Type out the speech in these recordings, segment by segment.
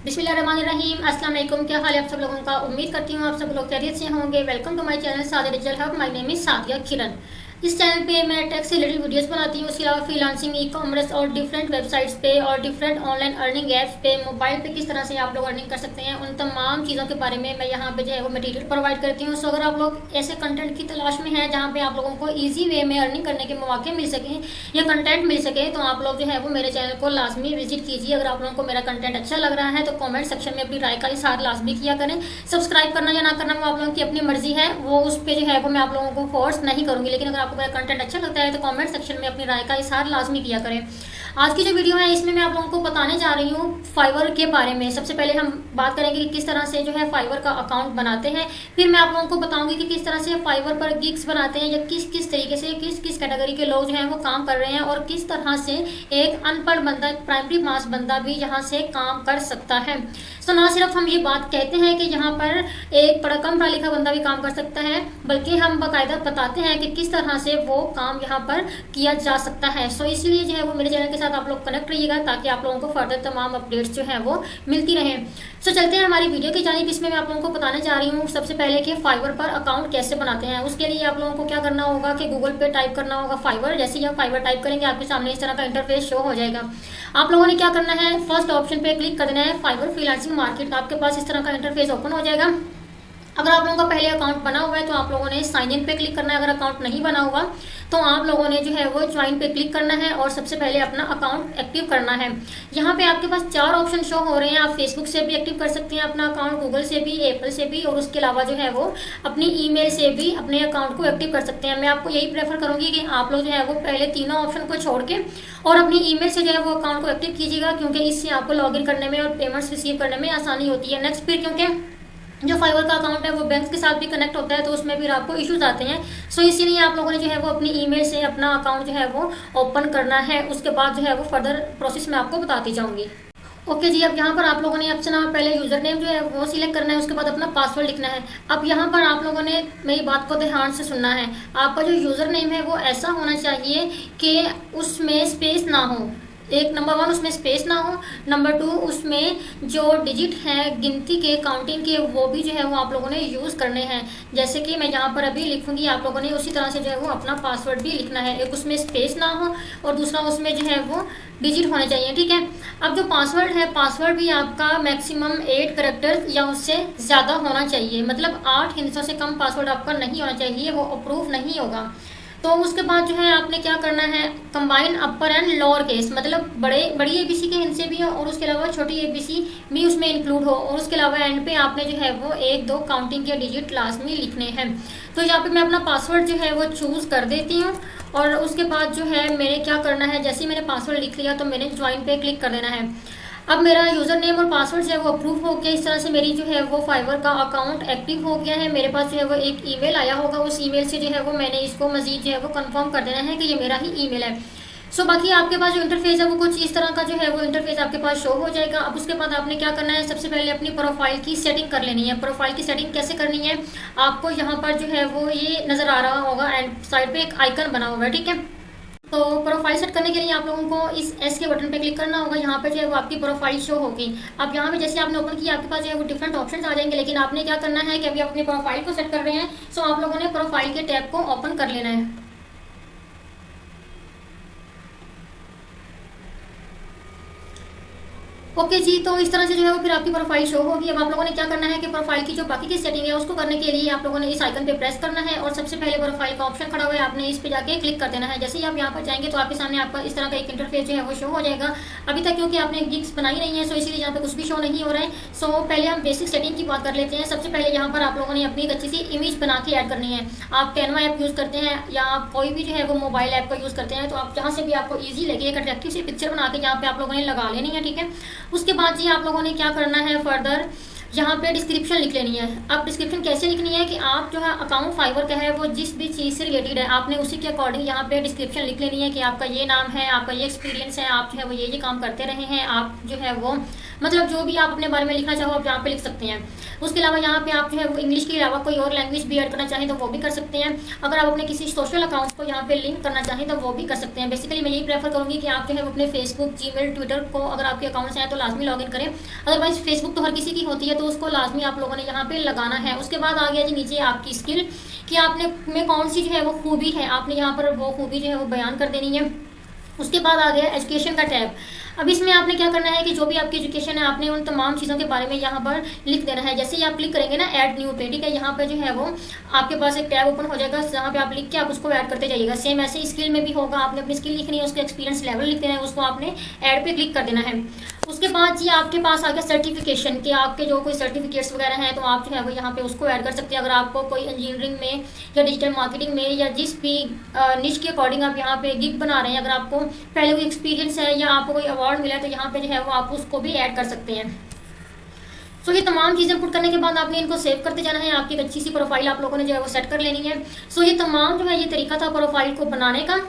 बिस्मिल्लाहिर्रहमानिर्रहीम। अस्सलाम वालेकुम। क्या हाल है आप सब लोगों का? उम्मीद करती हूँ आप सब लोग खैरियत से होंगे। Welcome to my channel Sadia digital hub. My name is Sadia Kiran. इस चैनल पे मैं टेक से रिलेटेड वीडियोस बनाती हूँ। उसके अलावा फ्रीलांसिंग, ई कॉमर्स और डिफरेंट वेबसाइट्स पे और डिफरेंट ऑनलाइन अर्निंग ऐप्स पे मोबाइल पे किस तरह से आप लोग अर्निंग कर सकते हैं, उन तमाम चीज़ों के बारे में मैं यहाँ पे जो है वो मटेरियल प्रोवाइड करती हूँ। सो अगर आप लोग ऐसे कंटेंट की तलाश में हैं जहाँ पे आप लोगों को ईजी वे में अर्निंग करने के मौके मिल सकें या कंटेंट मिल सके, तो आप लोग जो है वो मेरे चैनल को लाजमी विजिट कीजिए। अगर आप लोगों को मेरा कंटेंट अच्छा लग रहा है तो कॉमेंट सेक्शन में अपनी राय का इजहार लाजमी किया करें। सब्सक्राइब करना या ना करना वो आप लोगों की अपनी मर्जी है, वो उस पर जो है वो मैं आप लोगों को फोर्स नहीं करूँगी। लेकिन अगर आपको मेरा कंटेंट अच्छा लगता है तो कमेंट सेक्शन में अपनी राय का इजहार लाजमी किया करें। आज की जो वीडियो है इसमें मैं आप लोगों को बताने जा रही हूँ फाइवर के बारे में। सबसे पहले हम बात करेंगे कि किस तरह से जो है फाइवर का अकाउंट बनाते हैं। फिर मैं आप लोगों को बताऊंगी कि किस तरह से फाइवर पर गिग्स बनाते हैं या किस किस तरीके से किस किस कैटेगरी के लोग जो हैं वो काम कर रहे हैं और किस तरह से एक अनपढ़ बंदा, प्राइमरी पास बंदा भी यहाँ से काम कर सकता है। तो ना सिर्फ हम ये बात कहते हैं कि यहाँ पर एक कम पढ़ा लिखा बंदा भी काम कर सकता है, बल्कि हम बाकायदा बताते हैं कि किस तरह से वो काम यहाँ पर किया जा सकता है। सो इसलिए जो है वो मेरे चैनल के साथ आप लोग कनेक्ट रहिएगा ताकि आप लोगों को फर्दर तमाम अपडेट्स जो है वो मिलती रहें। सो चलते हैं हमारी वीडियो की जानिब। इसमें मैं आप लोगों को बताने जा रही हूँ सबसे पहले कि फाइवर पर अकाउंट कैसे बनाते हैं। उसके लिए आप लोगों को क्या करना होगा कि गूगल पे टाइप करना होगा फाइवर। जैसे ही आप फाइवर टाइप करेंगे आपके सामने इस तरह का इंटरफेस शो हो जाएगा। आप लोगों ने क्या करना है, फर्स्ट ऑप्शन पे क्लिक कर देना है फाइवर फ्रीलांसिंग मार्केट। आपके पास इस तरह का इंटरफेस ओपन हो जाएगा। अगर आप लोगों का पहले अकाउंट बना हुआ है तो आप लोगों ने साइन इन पे क्लिक करना है। अगर अकाउंट नहीं बना हुआ तो आप लोगों ने जो है वो ज्वाइन पे क्लिक करना है और सबसे पहले अपना अकाउंट एक्टिव करना है। यहाँ पे आपके पास 4 ऑप्शन शो हो रहे हैं। आप फेसबुक से भी एक्टिव कर सकते हैं अपना अकाउंट, गूगल से भी, एप्पल से भी, और उसके अलावा जो है वो अपनी ईमेल से भी अपने अकाउंट को एक्टिव कर सकते हैं। मैं आपको यही प्रेफर करूंगी कि आप लोग जो है वो पहले तीनों ऑप्शन को छोड़ के और अपनी ईमेल से जो है वो अकाउंट को एक्टिव कीजिएगा, क्योंकि इससे आपको लॉग इन करने में और पेमेंट्स रिसीव करने में आसानी होती है। नेक्स्ट फिर क्योंकि जो फाइवर का अकाउंट है वो बैंक के साथ भी कनेक्ट होता है तो उसमें भी आपको इश्यूज आते हैं। सो इसीलिए आप लोगों ने जो है वो अपनी ईमेल से अपना अकाउंट जो है वो ओपन करना है। उसके बाद जो है वो फर्दर प्रोसेस में आपको बताती जाऊंगी। ओके जी, अब यहाँ पर आप लोगों ने अपना पहले यूजर नेम जो है वो सिलेक्ट करना है, उसके बाद अपना पासवर्ड लिखना है। अब यहाँ पर आप लोगों ने मेरी बात को ध्यान से सुनना है। आपका जो यूजर नेम है वो ऐसा होना चाहिए कि उसमें स्पेस ना हो। एक नंबर 1 उसमें स्पेस ना हो, नंबर 2 उसमें जो डिजिट है गिनती के, काउंटिंग के, वो भी जो है वो आप लोगों ने यूज़ करने हैं। जैसे कि मैं यहाँ पर अभी लिखूंगी, आप लोगों ने उसी तरह से जो है वो अपना पासवर्ड भी लिखना है। एक उसमें स्पेस ना हो और दूसरा उसमें जो है वो डिजिट होने चाहिए, ठीक है। अब जो पासवर्ड है, पासवर्ड भी आपका मैक्सिमम 8 करेक्टर्स या उससे ज़्यादा होना चाहिए। मतलब 8 हिंसों से कम पासवर्ड आपका नहीं होना चाहिए, वो अप्रूव नहीं होगा। तो उसके बाद जो है आपने क्या करना है, combine upper and lower case, मतलब बड़ी एबीसी के हिस्से भी हो और उसके अलावा छोटी एबीसी भी उसमें इंक्लूड हो, और उसके अलावा एंड पे आपने जो है वो 1-2 काउंटिंग के डिजिट लाजमी लिखने हैं। तो यहाँ पे मैं अपना पासवर्ड जो है वो चूज़ कर देती हूँ और उसके बाद जो है मैंने क्या करना है, जैसे ही मैंने पासवर्ड लिख लिया तो मैंने ज्वाइन पे क्लिक कर देना है। अब मेरा यूज़र नेम और पासवर्ड जो है वो अप्रूव हो गया। इस तरह से मेरी जो है वो फाइवर का अकाउंट एक्टिव हो गया है। मेरे पास जो है वो एक ईमेल आया होगा, उस ईमेल से जो है वो मैंने इसको मजीद जो है वो कंफर्म कर देना है कि ये मेरा ही ईमेल है। सो बाकी आपके पास जो इंटरफेस है वो कुछ इस तरह का जो है वो इंटरफेस आपके पास शो हो जाएगा। अब उसके बाद आपने क्या करना है, सबसे पहले अपनी प्रोफाइल की सेटिंग कर लेनी है। प्रोफाइल की सेटिंग कैसे करनी है, आपको यहाँ पर जो है वो ये नज़र आ रहा होगा एंड साइड पर एक आइकन बना हुआ है, ठीक है। तो प्रोफाइल सेट करने के लिए आप लोगों को इस एस के बटन पे क्लिक करना होगा। यहाँ पे जो है वो आपकी प्रोफाइल शो होगी। अब यहाँ पे जैसे आपने ओपन किया आपके पास जो है वो डिफरेंट ऑप्शंस आ जाएंगे, लेकिन आपने क्या करना है कि अभी अपनी प्रोफाइल को सेट कर रहे हैं, सो आप लोगों ने प्रोफाइल के टैब को ओपन कर लेना है। ओके जी, तो इस तरह से जो है वो फिर आपकी प्रोफाइल शो होगी। अब आप लोगों ने क्या करना है कि प्रोफाइल की जो बाकी की सेटिंग है उसको करने के लिए आप लोगों ने इस आइकन पे प्रेस करना है और सबसे पहले प्रोफाइल का ऑप्शन खड़ा हुआ है, आपने इस पे जाके क्लिक कर देना है। जैसे ही आप यहाँ पर जाएंगे तो आपके सामने आपका इस तरह का एक इंटरफेस जो है वो शो हो जाएगा। अभी तक क्योंकि आपने गिग्स बनाई नहीं है सो इसलिए यहाँ पे कुछ भी शो नहीं हो रहा है। सो पहले हम बेसिक सेटिंग की बात कर लेते हैं। सबसे पहले यहाँ पर आप लोगों ने अपनी एक अच्छी सी इमेज बना के ऐड करनी है। आप कैनवा ऐप यूज़ करते हैं या आप कोई भी जो है वो मोबाइल ऐप का यूज़ करते हैं, तो आप जहाँ से भी आपको ईजी लगे एक अट्रैक्टिव सी पिक्चर बना के यहाँ पे आप लोगों ने लगा लेनी है, ठीक है। उसके बाद जी आप लोगों ने क्या करना है, फर्दर यहाँ पे डिस्क्रिप्शन लिख लेनी है। अब डिस्क्रिप्शन कैसे लिखनी है कि आप जो है अकाउंट फाइवर का है वो जिस भी चीज़ से रिलेटेड है आपने उसी के अकॉर्डिंग यहाँ पे डिस्क्रिप्शन लिख लेनी है कि आपका ये नाम है, आपका ये एक्सपीरियंस है, आप जो है वो ये काम करते रहे हैं, आप जो है वो मतलब जो भी आप अपने बारे में लिखना चाहो आप यहाँ पे लिख सकते हैं। उसके अलावा यहाँ पे आप जो है वो इंग्लिश के अलावा कोई और लैंग्वेज भी ऐड करना चाहें तो वो भी कर सकते हैं। अगर आप अपने किसी सोशल अकाउंट को यहाँ पे लिंक करना चाहें तो वो भी कर सकते हैं। बेसिकली मैं यही प्रेफर करूँगी कि आप जो है वो अपने फेसबुक, जीमेल, ट्विटर को अगर आपके अकाउंट्स हैं तो लाजमी लॉगिन करें। अदरवाइज फेसबुक तो हर किसी की होती है तो उसको लाजमी आप लोगों ने यहाँ पे लगाना है। उसके बाद आ गया जी नीचे आपकी स्किल, कि आपने में कौन सी जो है वो खूबी है, आपने यहाँ पर वो खूबी जो है वो बयान कर देनी है। उसके बाद आ गया एजुकेशन का टैब। अब इसमें आपने क्या करना है कि जो भी आपकी एजुकेशन है आपने उन तमाम चीज़ों के बारे में यहाँ पर लिख देना है। जैसे ही आप क्लिक करेंगे ना ऐड न्यू पे, ठीक है, यहाँ पर जो है वो आपके पास एक टैब ओपन हो जाएगा जहाँ पे आप लिख के आप उसको ऐड करते जाइएगा। सेम ऐसे स्किल में भी होगा, आपने अपनी स्किल लिखनी है, उसका एक्सपीरियंस लेवल लिख देना है, उसको आपने ऐड पे क्लिक कर देना है। उसके बाद जी आपके पास आ गया सर्टिफिकेशन, कि आपके जो कोई सर्टिफिकेट्स वगैरह हैं तो आप जो है वो यहाँ पे उसको ऐड कर सकते हैं। अगर आपको कोई इंजीनियरिंग में या डिजिटल मार्केटिंग में या जिस भी निश के अकॉर्डिंग आप यहाँ पे गिग बना रहे हैं, अगर आपको पहले कोई एक्सपीरियंस है या आपको कोई अवार्ड मिला है तो यहाँ पे जो है वो आप उसको भी ऐड कर सकते हैं। सो ये तमाम चीज़ें पुट करने के बाद आपने इनको सेव करते जाना है। आपकी एक अच्छी सी प्रोफाइल आप लोगों ने जो है वो सेट कर लेनी है। सो ये तमाम जो है ये तरीका था प्रोफाइल को बनाने का।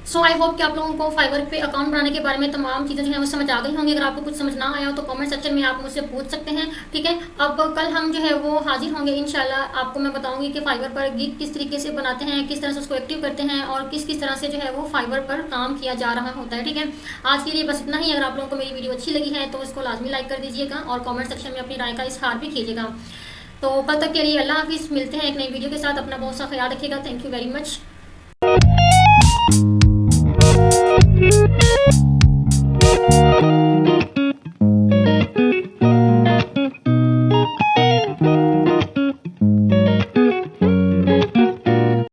सो आई होप कि आप लोगों को फाइवर पे अकाउंट बनाने के बारे में तमाम चीज़ें जो है वो समझ आ गई होंगी। अगर आपको कुछ समझ ना आया हो तो कमेंट सेक्शन में आप मुझसे पूछ सकते हैं, ठीक है। अब कल हम जो है वो हाजिर होंगे इंशाल्लाह। आपको मैं बताऊंगी कि फाइवर पर गिग किस तरीके से बनाते हैं, किस तरह से उसको एक्टिव करते हैं और किस किस तरह से जो है वो फाइवर पर काम किया जा रहा होता है, ठीक है। आज के लिए बस इतना ही। अगर आप लोगों को मेरी वीडियो अच्छी लगी है तो इसको लाजमी लाइक कर दीजिएगा और कॉमेंट सेक्शन में अपनी राय का इजहार भी कीजिएगा। तो कल तक के लिए अल्लाह हाफिज़। मिलते हैं एक नई वीडियो के साथ। अपना बहुत सा ख्याल रखिएगा। Thank you very much.